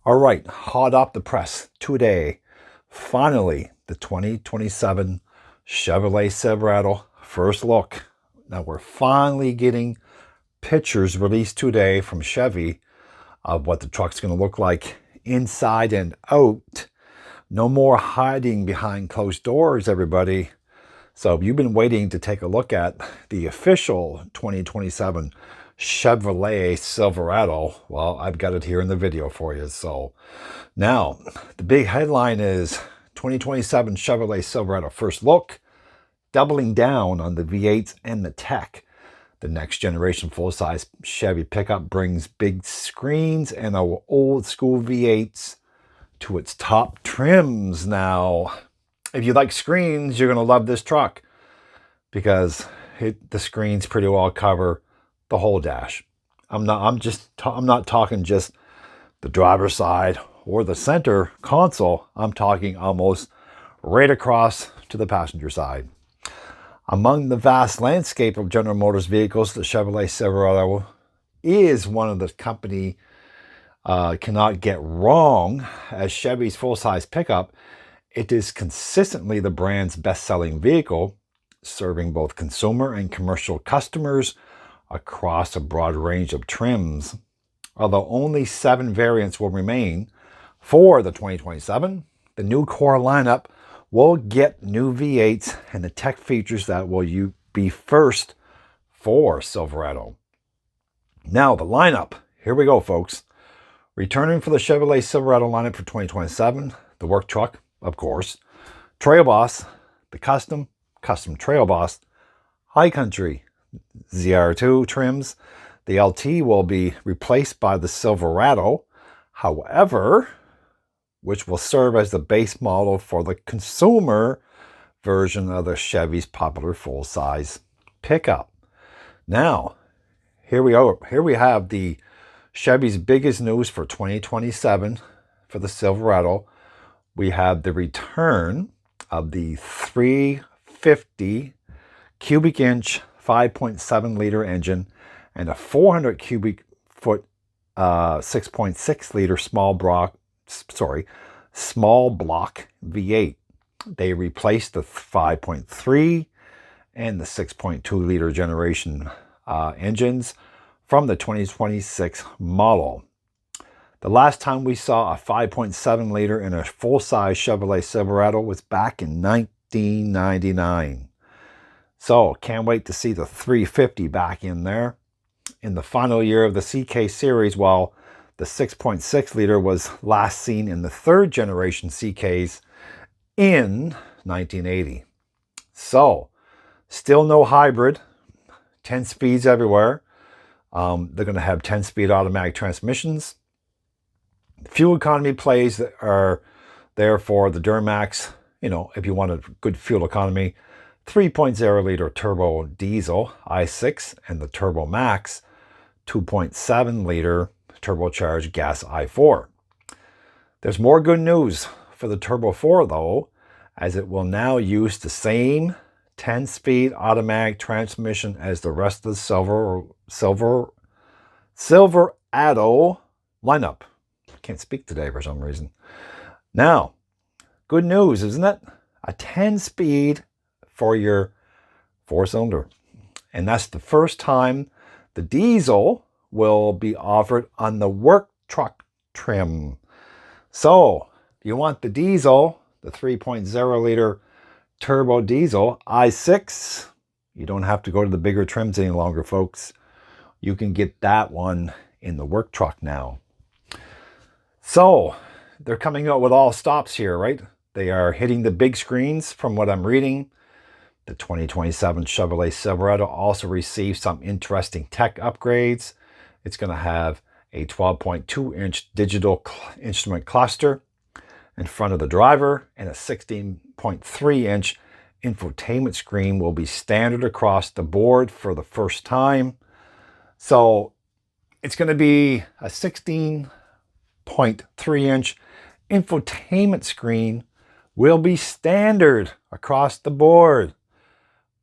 All right, hot off the press today. Finally, the 2027 Chevrolet Silverado first look. Now we're finally getting pictures released today from Chevy of what the truck's going to look like inside and out. No more hiding behind closed doors, everybody. So if you've been waiting to take a look at the official 2027 Chevrolet Silverado, well, I've got it here in the video for you. So now the big headline is 2027 Chevrolet Silverado first look, doubling down on the V8s and the tech. The next generation full-size Chevy pickup brings big screens and old school V8s to its top trims. Now, if you like screens, you're going to love this truck because the screens pretty well cover the whole dash. I'm not talking just the driver's side or the center console. I'm talking almost right across to the passenger side. Among the vast landscape of General Motors vehicles, the Chevrolet Silverado is one of the company cannot get wrong. As Chevy's full-size pickup, it is consistently the brand's best-selling vehicle, serving both consumer and commercial customers across a broad range of trims. Although only 7 variants will remain for the 2027, the new core lineup will get new V8s and the tech features that will be first for Silverado. Now the lineup, here we go folks. Returning for the Chevrolet Silverado lineup for 2027, the work truck, of course, Trail Boss, the custom Trail Boss, High Country, ZR2 trims. The LT will be replaced by the Silverado, however, which will serve as the base model for the consumer version of the Chevy's popular full-size pickup. Now, here we are. Here we have the Chevy's biggest news for 2027 for the Silverado. We have the return of the 350 cubic inch 5.7 liter engine and a 400 cubic foot 6.6 liter small block V8. They replaced the 5.3 and the 6.2 liter generation engines from the 2026 model. The last time we saw a 5.7 liter in a full-size Chevrolet Silverado was back in 1999. So can't wait to see the 350 back in there. In the final year of the CK series, while the 6.6 liter was last seen in the third generation CKs in 1980. So still no hybrid, 10 speeds everywhere. They're going to have 10-speed automatic transmissions. Fuel economy plays that are there for the Duramax, if you want a good fuel economy, 3.0 liter turbo diesel i6 and the Turbo Max 2.7 liter turbocharged gas i4. There's more good news for the Turbo 4 though, as it will now use the same 10-speed automatic transmission as the rest of the Silverado lineup. I can't speak today for some reason. Now, good news, isn't it? A 10-speed for your 4-cylinder. And that's the first time the diesel will be offered on the work truck trim. So, if you want the diesel, the 3.0 liter turbo diesel i6, you don't have to go to the bigger trims any longer, folks. You can get that one in the work truck now. So, they're coming out with all stops here, right? They are hitting the big screens from what I'm reading. The 2027 Chevrolet Silverado also received some interesting tech upgrades. It's going to have a 12.2-inch digital instrument cluster in front of the driver, and a 16.3-inch infotainment screen will be standard across the board for the first time. So it's going to be a 16.3-inch infotainment screen will be standard across the board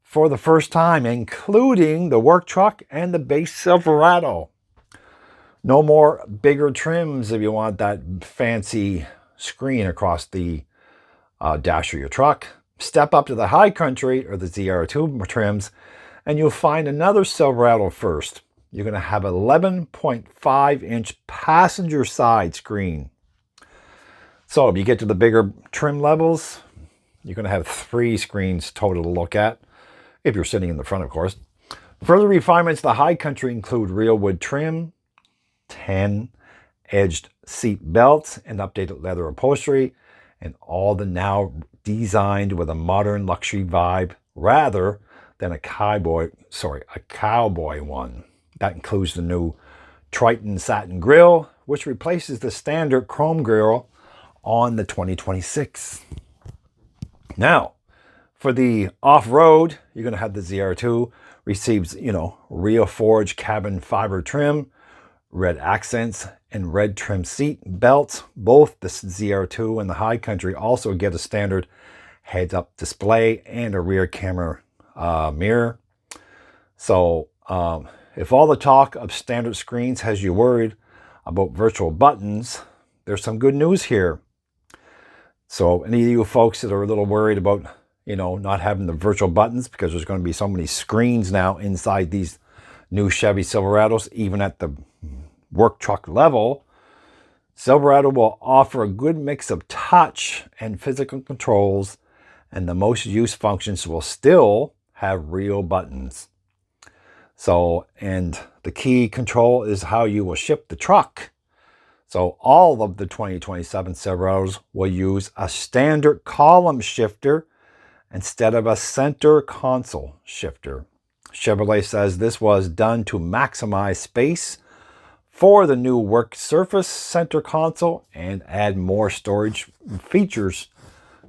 for the first time, including the work truck and the base Silverado. No more bigger trims if you want that fancy screen across the dash of your truck. Step up to the high country or the ZR2 trims and you'll find another Silverado first. You're going to have 11.5-inch passenger side screen. So if you get to the bigger trim levels, you're going to have 3 screens total to look at, if you're sitting in the front, of course. Further refinements to the high country include real wood trim, 10 edged seat belts, and updated leather upholstery, and all the now designed with a modern luxury vibe rather than a cowboy one. That includes the new Triton satin grille, which replaces the standard chrome grille on the 2026. Now, for the off-road, you're going to have the ZR2 receives, real forged carbon fiber trim, red accents, and red trim seat belts. Both the ZR2 and the high country also get a standard heads-up display and a rear camera mirror. So if all the talk of standard screens has you worried about virtual buttons, there's some good news here. So any of you folks that are a little worried about, not having the virtual buttons because there's going to be so many screens now inside these new Chevy Silverados, even at the work truck level, Silverado will offer a good mix of touch and physical controls, and the most used functions will still have real buttons. So, and the key control is how you will ship the truck. So all of the 2027 Silverados will use a standard column shifter instead of a center console shifter. Chevrolet says this was done to maximize space for the new work surface center console and add more storage features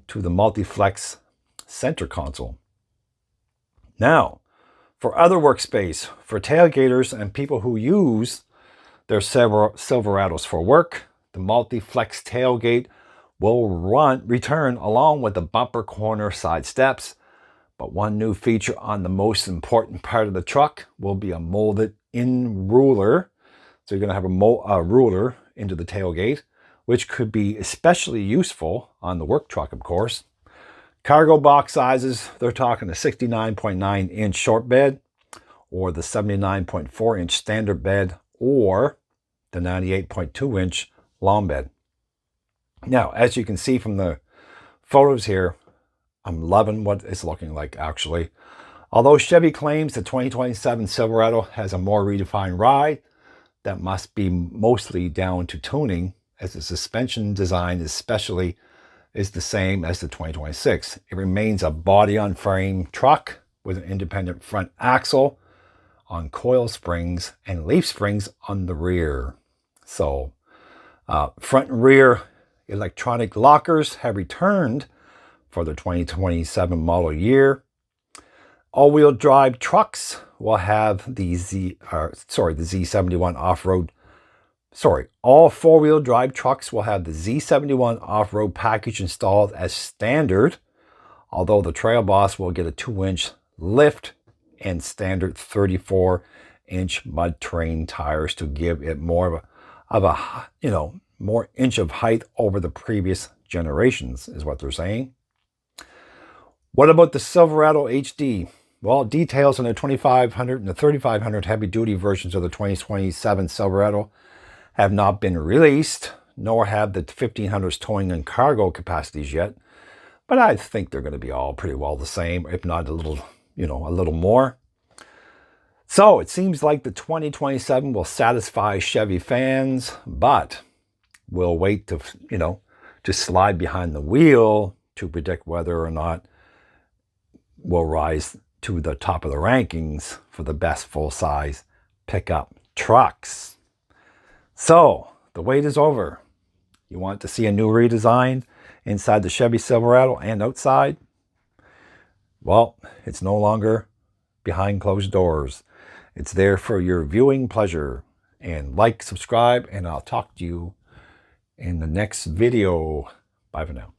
to the multi-flex center console. Now, for other workspace, for tailgaters and people who use their Silverados for work, the multi-flex tailgate will return along with the bumper corner side steps. But one new feature on the most important part of the truck will be a molded-in ruler. So you're going to have a ruler into the tailgate, which could be especially useful on the work truck, of course. Cargo box sizes, they're talking a 69.9-inch short bed, or the 79.4-inch standard bed, or the 98.2-inch long bed. Now, as you can see from the photos here, I'm loving what it's looking like, actually. Although Chevy claims the 2027 Silverado has a more redefined ride, that must be mostly down to tuning, as the suspension design especially is the same as the 2026. It remains a body-on-frame truck with an independent front axle on coil springs and leaf springs on the rear. So front and rear electronic lockers have returned for the 2027 model year. All-wheel drive trucks will have the Z71 off-road. All four-wheel drive trucks will have the Z71 off-road package installed as standard, although the Trail Boss will get a 2-inch lift and standard 34-inch mud terrain tires to give it more of a more inch of height over the previous generations, is what they're saying. What about the Silverado HD? Well, details on the 2500 and the 3500 heavy-duty versions of the 2027 Silverado have not been released, nor have the 1500's towing and cargo capacities yet. But I think they're going to be all pretty well the same, if not a little more. So it seems like the 2027 will satisfy Chevy fans, but we'll wait to slide behind the wheel to predict whether or not we'll rise to the top of the rankings for the best full-size pickup trucks. So the wait is over. You want to see a new redesign inside the Chevy Silverado and outside? Well, it's no longer behind closed doors. It's there for your viewing pleasure. And like, subscribe, and I'll talk to you in the next video. Bye for now.